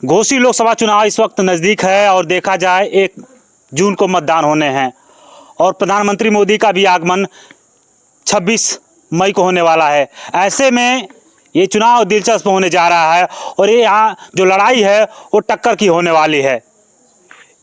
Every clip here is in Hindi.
घोसी लोकसभा चुनाव इस वक्त नज़दीक है और देखा जाए 1 जून को मतदान होने हैं और प्रधानमंत्री मोदी का भी आगमन 26 मई को होने वाला है। ऐसे में ये चुनाव दिलचस्प होने जा रहा है और ये यहाँ जो लड़ाई है वो टक्कर की होने वाली है।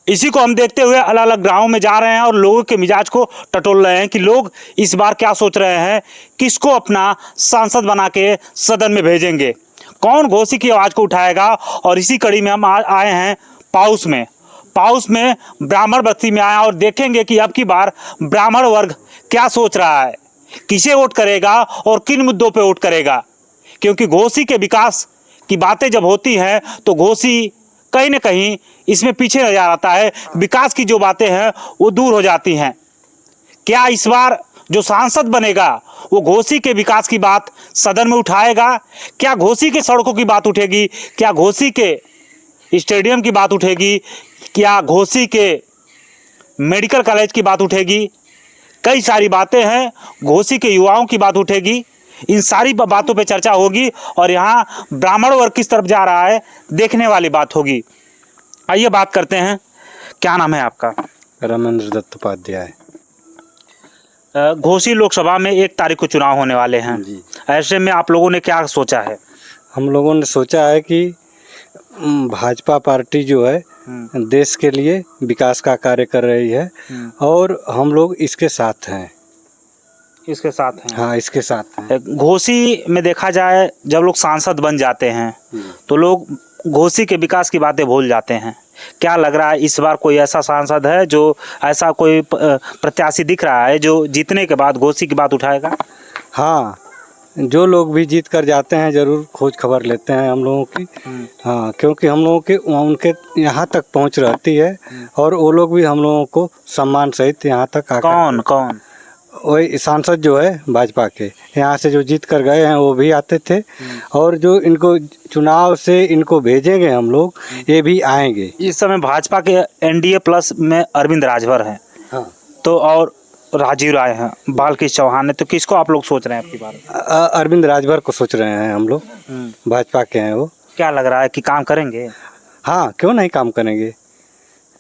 इसी को हम देखते हुए अलग अलग गाँव में जा रहे हैं और लोगों के मिजाज को टटोल रहे हैं कि लोग इस बार क्या सोच रहे हैं, किसको अपना सांसद बना के सदन में भेजेंगे, कौन घोसी की आवाज़ को उठाएगा। और इसी कड़ी में हम आए हैं पाउस में ब्राह्मण बस्ती में आए और देखेंगे कि अब की बार ब्राह्मण वर्ग क्या सोच रहा है, किसे वोट करेगा और किन मुद्दों पे वोट करेगा। क्योंकि घोसी के विकास की बातें जब होती हैं तो घोसी कहीं ना कहीं इसमें पीछे नजर आता है, विकास की जो बातें हैं वो दूर हो जाती हैं। क्या इस बार जो सांसद बनेगा वो घोसी के विकास की बात सदन में उठाएगा? क्या घोसी के सड़कों की बात उठेगी? क्या घोसी के स्टेडियम की बात उठेगी? क्या घोसी के मेडिकल कॉलेज की बात उठेगी? कई सारी बातें हैं, घोसी के युवाओं की बात उठेगी। इन सारी बातों पे चर्चा होगी और यहाँ ब्राह्मण वर्ग किस तरफ जा रहा है देखने वाली बात होगी। आइए बात करते हैं। क्या नाम है आपका? रमेंद्र दत्त उपाध्याय। घोसी लोकसभा में 1 तारीख को चुनाव होने वाले हैं जी। ऐसे में आप लोगों ने क्या सोचा है? हम लोगों ने सोचा है कि भाजपा पार्टी जो है देश के लिए विकास का कार्य कर रही है और हम लोग इसके साथ हैं। इसके साथ हैं? हाँ, इसके साथ हैं। घोसी में देखा जाए जब लोग सांसद बन जाते हैं तो लोग घोसी के विकास की बातें भूल जाते हैं। क्या लग रहा है इस बार कोई ऐसा सांसद है जो ऐसा कोई प्रत्याशी दिख रहा है जो जीतने के बाद घोसी की बात उठाएगा? हाँ, जो लोग भी जीत कर जाते हैं ज़रूर खोज खबर लेते हैं हम लोगों की। हाँ, क्योंकि हम लोगों की उनके यहाँ तक पहुँच रहती है और वो लोग भी हम लोगों को सम्मान सहित यहाँ तक आकर। कौन? वही सांसद जो है भाजपा के यहाँ से जो जीत कर गए हैं वो भी आते थे और जो इनको चुनाव से इनको भेजेंगे हम लोग ये भी आएंगे। इस समय भाजपा के एनडीए प्लस में अरविंद राजभर हैं। हाँ। तो और राजीव राय हैं, बालकृष्ण चौहान है, तो किसको आप लोग सोच रहे हैं आपकी बार? अरविंद राजभर को सोच रहे हैं हम लोग। भाजपा के हैं वो। क्या लग रहा है कि काम करेंगे? हाँ, क्यों नहीं काम करेंगे,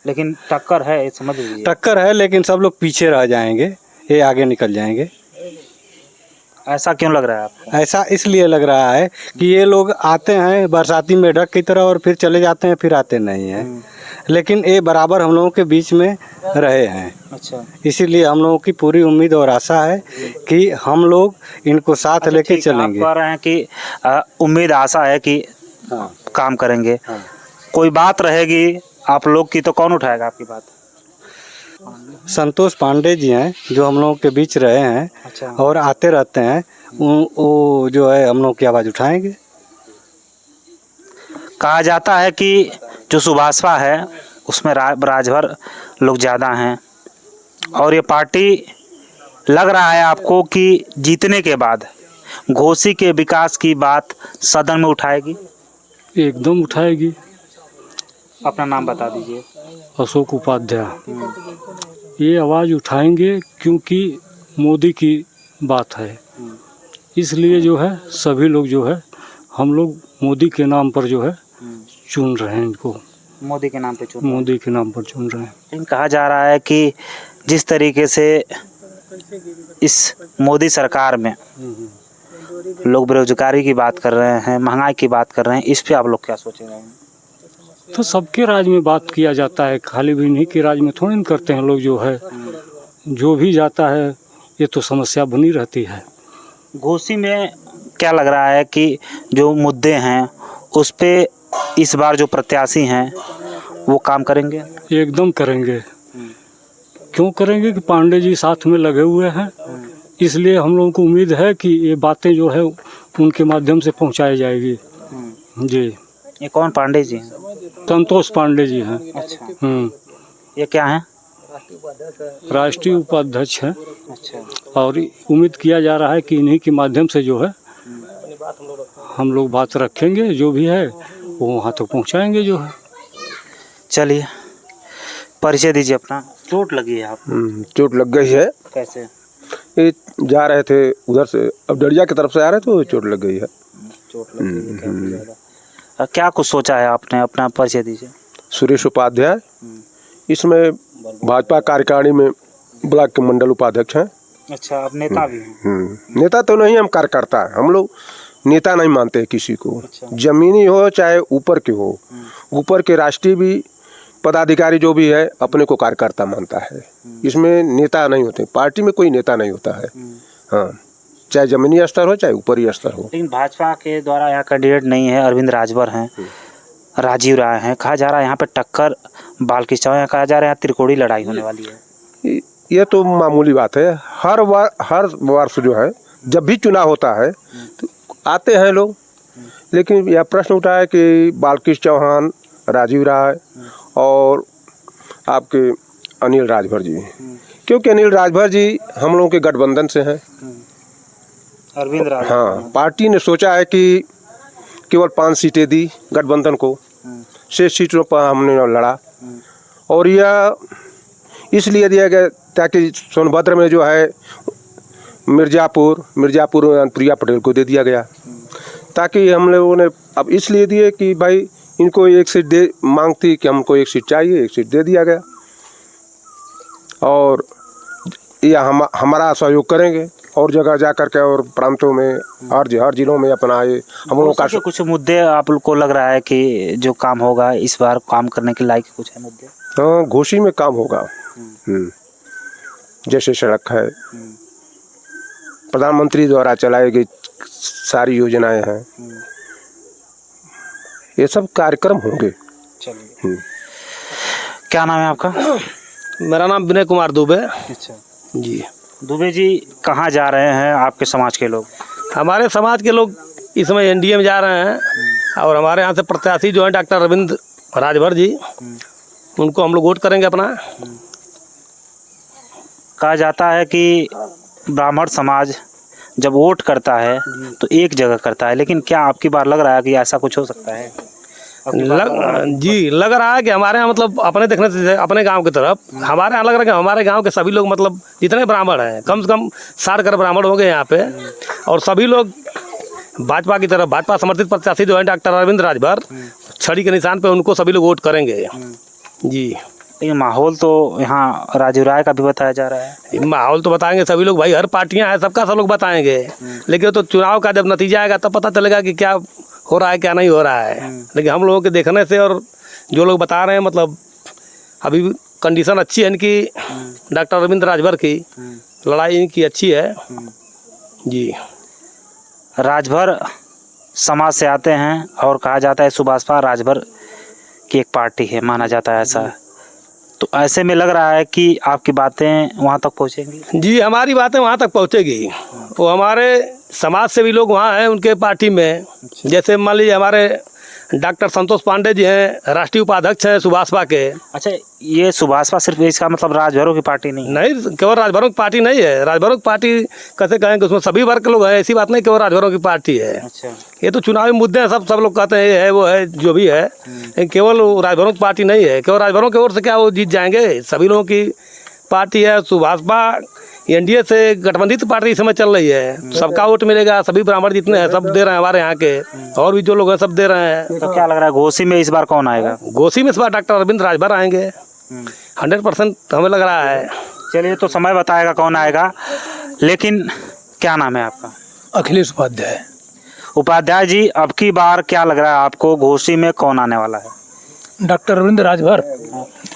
लेकिन टक्कर है, समझ लीजिए। टक्कर है लेकिन सब लोग पीछे रह जाएंगे, ये आगे निकल जाएंगे। ऐसा क्यों लग रहा है आपको? ऐसा इसलिए लग रहा है कि ये लोग आते हैं बरसाती मेढक की तरह और फिर चले जाते हैं, फिर आते नहीं हैं। लेकिन ये बराबर हम लोगों के बीच में रहे हैं। अच्छा, इसीलिए हम लोगों की पूरी उम्मीद और आशा है कि हम लोग इनको साथ लेके चलेंगे। आप कह रहे हैं कि उम्मीद आशा है कि काम करेंगे। कोई बात रहेगी आप लोग की तो कौन उठाएगा आपकी बात? संतोष पांडे जी हैं जो हम लोगों के बीच रहे हैं। अच्छा। और आते रहते हैं, वो जो है हम लोग की आवाज़ उठाएंगे। कहा जाता है कि जो सुभाषपा है उसमें राजभर लोग ज़्यादा हैं और ये पार्टी लग रहा है आपको कि जीतने के बाद घोसी के विकास की बात सदन में उठाएगी? एकदम उठाएगी। अपना नाम बता दीजिए। अशोक उपाध्याय। ये आवाज़ उठाएंगे क्योंकि मोदी की बात है, इसलिए जो है सभी लोग जो है हम लोग मोदी के नाम पर जो है चुन रहे हैं इनको। मोदी के नाम पे चुन? मोदी के नाम पर चुन रहे हैं। लेकिन कहा जा रहा है कि जिस तरीके से इस मोदी सरकार में लोग बेरोजगारी की बात कर रहे हैं, महंगाई की बात कर रहे हैं, इस पे आप लोग क्या सोच रहे हैं? तो सबके राज में बात किया जाता है, खाली भी नहीं के राज में थोड़ी न करते हैं लोग। जो है जो भी जाता है ये तो समस्या बनी रहती है। घोसी में क्या लग रहा है कि जो मुद्दे हैं उस पे इस बार जो प्रत्याशी हैं वो काम करेंगे? एकदम करेंगे। क्यों करेंगे कि पांडे जी साथ में लगे हुए हैं, इसलिए हम लोगों को उम्मीद है कि ये बातें जो है उनके माध्यम से पहुंचाई जाएगी। जी। ये कौन पांडे जी हैं? संतोष पांडे जी हैं। अच्छा। ये क्या हैं? राष्ट्रीय उपाध्यक्ष हैं। अच्छा। और उम्मीद किया जा रहा है कि इन्हीं के माध्यम से जो है हम लोग बात रखेंगे, जो भी है वो वहाँ तक पहुँचाएंगे जो है। चलिए, परिचय दीजिए अपना। चोट लगी है आपको? चोट लग गई है। कैसे? ये जा रहे थे उधर से, अब डरिया की तरफ से आ रहे तो चोट लग गई है। चोट लग गई है। क्या कुछ सोचा है आपने, अपना परिचय दीजिए। सुरेश उपाध्याय, इसमें भाजपा कार्यकारिणी में ब्लॉक के मंडल उपाध्यक्ष हैं। अच्छा, आप नेता भी हैं? नेता तो नहीं, हम कार्यकर्ता हैं। हम लोग नेता नहीं मानते हैं किसी को। अच्छा। जमीनी हो चाहे ऊपर के हो, ऊपर के राष्ट्रीय भी पदाधिकारी जो भी है अपने को कार्यकर्ता मानता है। इसमें नेता नहीं होते, पार्टी में कोई नेता नहीं होता है। हाँ, चाहे जमीनी स्तर हो चाहे ऊपरी स्तर हो। लेकिन भाजपा के द्वारा यहाँ कैंडिडेट नहीं है, अरविंद राजभर हैं, राजीव राय हैं। कहा जा रहा है यहाँ पे टक्कर बालकृष्ण चौहान, कहा जा रहा है यहाँ त्रिकोणीय लड़ाई होने वाली है। ये तो मामूली बात है। हर वर्ष जो है जब भी चुनाव होता है तो आते हैं लोग, लेकिन यह प्रश्न उठा है कि बालकृष्ण चौहान, राजीव राय और आपके अनिल राजभर जी, क्योंकि अनिल राजभर जी हम लोगों के गठबंधन से हैं। अरविंद राजभर, हाँ, पार्टी ने सोचा है कि केवल 5 सीटें दी गठबंधन को, 6 सीटों पर हमने लड़ा। और यह इसलिए दिया गया ताकि सोनभद्र में जो है मिर्ज़ापुर प्रिया पटेल को दे दिया गया, ताकि हम लोगों ने अब इसलिए दिए कि भाई इनको एक सीट दे, मांग थी कि हमको एक सीट चाहिए, एक सीट दे दिया गया। और यह हमारा सहयोग करेंगे और जगह जा करके और प्रांतों में हर जिलों में अपना ये हम लोगों का कुछ मुद्दे आप लोग को लग रहा है कि जो काम होगा इस बार काम करने के लायक कुछ है मुद्दे? हाँ, घोषी में काम होगा। जैसे सड़क है, प्रधानमंत्री द्वारा चलाई गई सारी योजनाएं हैं, ये सब कार्यक्रम होंगे। चलिए, क्या नाम है आपका? मेरा नाम विनय कुमार दुबे। अच्छा जी। दुबे जी, कहाँ जा रहे हैं आपके समाज के लोग? हमारे समाज के लोग इस समय एनडीए में जा रहे हैं और हमारे यहाँ से प्रत्याशी जो है डॉक्टर अरविंद राजभर जी, उनको हम लोग वोट करेंगे अपना। कहा जाता है कि ब्राह्मण समाज जब वोट करता है तो एक जगह करता है, लेकिन क्या आपकी बार लग रहा है कि ऐसा कुछ हो सकता है? लग रहा है कि हमारे यहाँ मतलब अपने देखने से अपने गांव की तरफ हमारे यहाँ लग रहा है कि हमारे गांव के सभी लोग मतलब जितने ब्राह्मण हैं कम से कम 60 कर ब्राह्मण हो गए यहाँ पे, और सभी लोग भाजपा की तरफ, भाजपा समर्थित प्रत्याशी जो है डॉक्टर अरविंद राजभर, छड़ी के निशान पे उनको सभी लोग वोट करेंगे। जी। ये माहौल तो यहाँ राजीव राय का भी बताया जा रहा है। माहौल तो बताएंगे सभी लोग भाई, हर पार्टियां हैं, सबका सब लोग बताएंगे, लेकिन तो चुनाव का जब नतीजा आएगा तब पता चलेगा कि क्या हो रहा है क्या नहीं हो रहा है। लेकिन हम लोगों के देखने से और जो लोग बता रहे हैं मतलब अभी कंडीशन अच्छी है इनकी, डॉक्टर अरविंद राजभर की लड़ाई इनकी अच्छी है। जी। राजभर समाज से आते हैं और कहा जाता है सुभाषपा राजभर की एक पार्टी है, माना जाता है ऐसा। तो ऐसे में लग रहा है कि आपकी बातें वहाँ तक पहुँचेंगी? जी, हमारी बातें वहाँ तक पहुँचेगी। वो हमारे समाज से भी लोग वहाँ हैं उनके पार्टी में। जैसे मान लीजिए हमारे डॉक्टर संतोष पांडे जी हैं, राष्ट्रीय उपाध्यक्ष हैं सुभाषपा के। अच्छा, ये सुभाषपा सिर्फ इसका मतलब राजभरों की पार्टी नहीं? नहीं, केवल राजभरों की पार्टी नहीं है। राजभरों की पार्टी कैसे कहेंगे, उसमें सभी वर्ग के लोग हैं, ऐसी बात नहीं केवल राजभरों की पार्टी है। अच्छा, ये तो चुनावी मुद्दे हैं, सब लोग कहते हैं ये है वो है जो भी है, लेकिन केवल राजभरों की पार्टी नहीं है। केवल राजभरों की ओर से क्या वो जीत जाएंगे? सभी लोगों की पार्टी है। सुभाषपा एनडीए से गठबंधित पार्टी इस समय चल रही है, सबका वोट मिलेगा, सभी ब्राह्मण जितने हैं सब दे रहे हैं हमारे यहाँ के, और भी जो लोग हैं सब दे रहे हैं। तो क्या लग रहा है घोसी में इस बार कौन आएगा? घोसी में इस बार डॉक्टर अरविंद राजभर आएंगे, 100% हमें लग रहा है। चलिए, तो समय बताएगा कौन आएगा। लेकिन क्या नाम है आपका? अखिलेश उपाध्याय। उपाध्याय जी, अब की बार क्या लग रहा है आपको, घोसी में कौन आने वाला है? डॉक्टर अरविंद राजभर।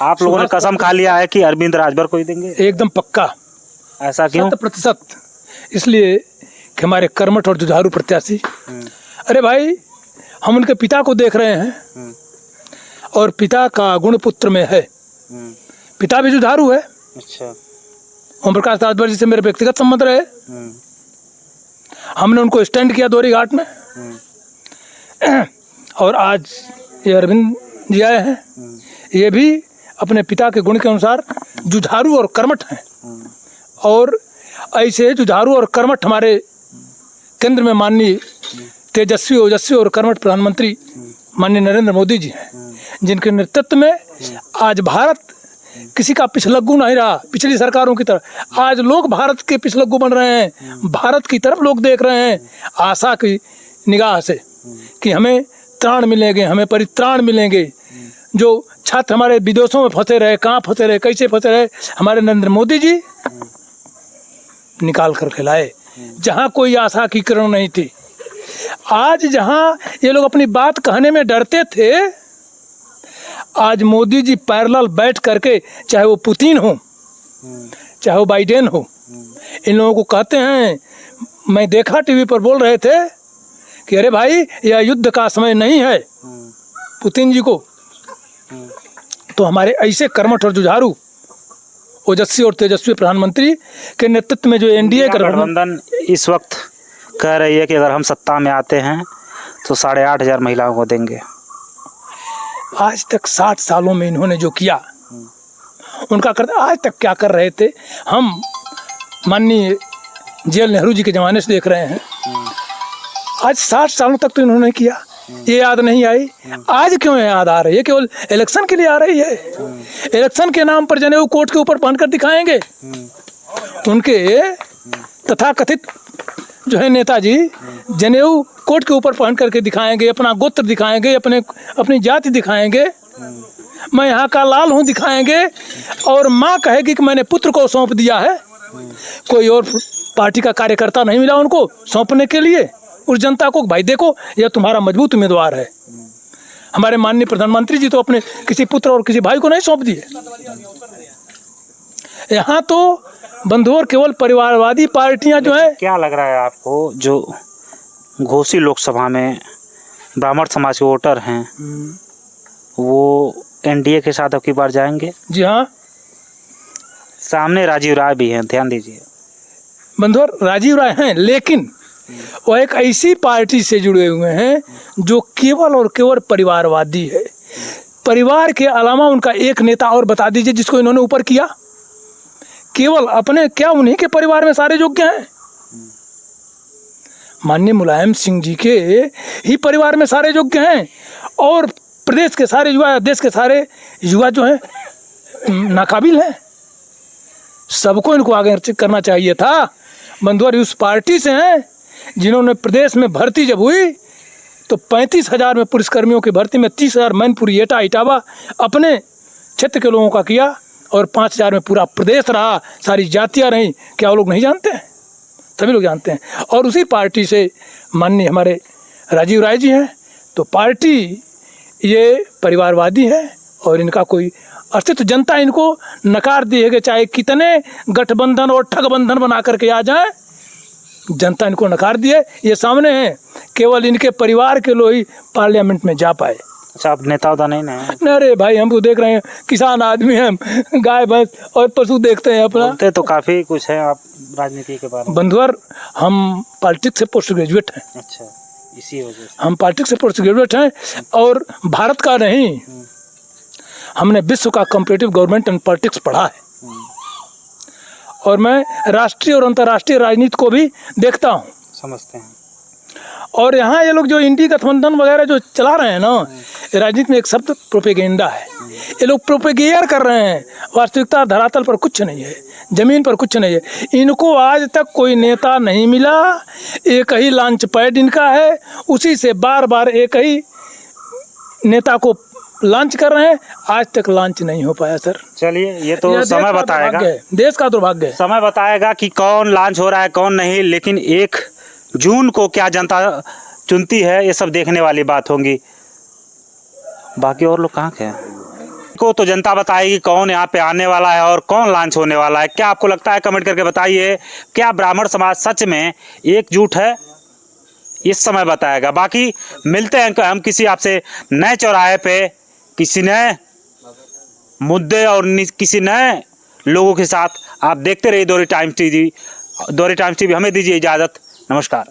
आप लोगों ने कसम खा लिया है कि अरविंद राजभर को ही देंगे? एकदम पक्का। ऐसा क्यों? 100%। इसलिए कि हमारे कर्मठ और जुझारू प्रत्याशी, अरे भाई हम उनके पिता को देख रहे हैं और पिता का गुण पुत्र में है। पिता भी जुझारू है। अच्छा। ओम प्रकाश राजभर जी से मेरे व्यक्तिगत संबंध रहे। हमने उनको स्टैंड किया दोरी घाट में, और आज ये अरविंद जी आए हैं, ये भी अपने पिता के गुण के अनुसार जुझारू और कर्मठ हैं। और ऐसे जुझारू और कर्मठ हमारे केंद्र में माननीय तेजस्वी ओजस्वी और कर्मठ प्रधानमंत्री माननीय नरेंद्र मोदी जी हैं, जिनके नेतृत्व में आज भारत किसी का पिछलग्गू नहीं रहा पिछली सरकारों की तरह। आज लोग भारत के पिछलग्गू बन रहे हैं, भारत की तरफ लोग देख रहे हैं आशा की निगाह से कि हमें त्राण मिलेंगे, हमें परित्राण मिलेंगे। जो छात्र हमारे विदेशों में फंसे रहे, कहाँ फंसे रहे, कैसे फंसे रहे, हमारे नरेंद्र मोदी जी निकाल कर खिलाए, जहाँ कोई आशा की किरण नहीं थी। आज जहाँ ये लोग अपनी बात कहने में डरते थे, आज मोदी जी पैरेलल बैठ करके, चाहे वो पुतिन हो, चाहे वो बाइडेन हो, इन लोगों को कहते हैं। मैं देखा टीवी पर बोल रहे थे कि अरे भाई यह युद्ध का समय नहीं है पुतिन जी को। तो हमारे ऐसे कर्मठ और जुझारू, ओजस्वी और तेजस्वी प्रधानमंत्री के नेतृत्व में जो एनडीए का गठबंधन इस वक्त कह रही है कि अगर हम सत्ता में आते हैं तो 8,500 महिलाओं को देंगे। आज तक 60 सालों में इन्होंने जो किया, उनका कर आज तक क्या कर रहे थे, हम माननीय जवाहरलाल नेहरू जी के ज़माने से देख रहे हैं। आज 60 सालों तक तो इन्होंने किया, ये याद नहीं आई। आज क्यों याद आ रही है? केवल इलेक्शन के लिए आ रही है। इलेक्शन के नाम पर जनेऊ कोर्ट के ऊपर पहन कर दिखाएंगे। उनके तथाकथित जो है नेताजी जनेऊ कोर्ट के ऊपर पहन करके दिखाएंगे, अपना गोत्र दिखाएंगे, अपनी जाति दिखाएंगे, मैं यहाँ का लाल हूँ दिखाएंगे, और माँ कहेगी कि मैंने पुत्र को सौंप दिया है। कोई और पार्टी का कार्यकर्ता नहीं मिला उनको सौंपने के लिए उस जनता को, भाई देखो यह तुम्हारा मजबूत उम्मीदवार है। हमारे माननीय प्रधानमंत्री जी तो अपने किसी पुत्र और किसी भाई को नहीं सौंप दिए। यहाँ तो बंधुओं केवल परिवारवादी पार्टियां जो है। क्या लग रहा है आपको, जो घोसी लोकसभा में ब्राह्मण समाज के वोटर हैं वो एनडीए के साथ अब की बार जाएंगे? जी हाँ, सामने राजीव राय भी हैं, ध्यान दीजिए। बंधुओं राजीव राय हैं, लेकिन वो एक ऐसी पार्टी से जुड़े हुए हैं जो केवल और केवल परिवारवादी है। परिवार के अलावा उनका एक नेता और बता दीजिए जिसको इन्होंने ऊपर किया। केवल अपने, क्या उन्हीं के परिवार में सारे योग्य हैं? माननीय मुलायम सिंह जी के ही परिवार में सारे योग्य हैं, और प्रदेश के सारे युवा, देश के सारे युवा जो हैं नाकाबिल हैं। सबको इनको आगे करना चाहिए था। बंधुआ उस पार्टी से हैं जिन्होंने प्रदेश में भर्ती जब हुई तो 35,000 में पुलिसकर्मियों की भर्ती में 30,000 मैनपुरी एटा इटावा अपने क्षेत्र के लोगों का किया, और 5,000 में पूरा प्रदेश रहा, सारी जातियां रहीं। क्या वो लोग नहीं जानते हैं? सभी लोग जानते हैं। और उसी पार्टी से माननीय हमारे राजीव राय जी हैं। तो पार्टी ये परिवारवादी है और इनका कोई अस्तित्व, जनता इनको नकार दी है कि चाहे कितने गठबंधन और ठगबंधन बना करके आ जाए, जनता इनको नकार दी है। ये सामने है, केवल इनके परिवार के लोग ही पार्लियामेंट में जा पाए। अच्छा, आप नेता उदा नहीं ना? अरे भाई हम तो देख रहे हैं, किसान आदमी हैं, गाय भैंस और पशु देखते हैं अपना। बोलते तो काफ़ी कुछ है आप राजनीति के बारे में। बंधुअर हम पॉलिटिक्स से पोस्ट ग्रेजुएट हैं। अच्छा, इसी वजह से हम पॉलिटिक्स से पोस्ट ग्रेजुएट हैं, और भारत का नहीं, हमने विश्व का कॉम्पिटिटिव गवर्नमेंट एंड पॉलिटिक्स पढ़ा है। और मैं राष्ट्रीय और अंतर्राष्ट्रीय राजनीति को भी देखता हूँ, समझते हैं। और यहाँ ये लोग जो इंडी गठबंधन वगैरह जो चला रहे हैं ना, राजनीति में एक शब्द प्रोपेगेंडा है। ये लोग प्रोपेगेयर कर रहे हैं, वास्तविकता धरातल पर कुछ नहीं है, जमीन पर कुछ नहीं है। इनको आज तक कोई नेता नहीं मिला, एक ही लॉन्च पैड इनका है, उसी से बार बार एक ही नेता को लॉन्च कर रहे हैं। आज तक लॉन्च नहीं हो पाया सर। चलिए, ये तो समय बताएगा, देश का दुर्भाग्य है। समय बताएगा कि कौन लॉन्च हो रहा है कौन नहीं, लेकिन 1 जून को क्या जनता चुनती है ये सब देखने वाली बात होगी। बाकी और लोग कहाँ के हैं को तो जनता बताएगी कौन यहाँ पे आने वाला है और कौन लॉन्च होने वाला है। क्या आपको लगता है, कमेंट करके बताइए। क्या ब्राह्मण समाज सच में एकजुट है? इस समय बताएगा। बाकी मिलते हैं हम किसी आपसे नए चौराहे पे, किसी नए मुद्दे और किसी नए लोगों के साथ। आप देखते रहिए दोहरी टाइम्स टीवी। हमें दीजिए इजाज़त। नमस्कार।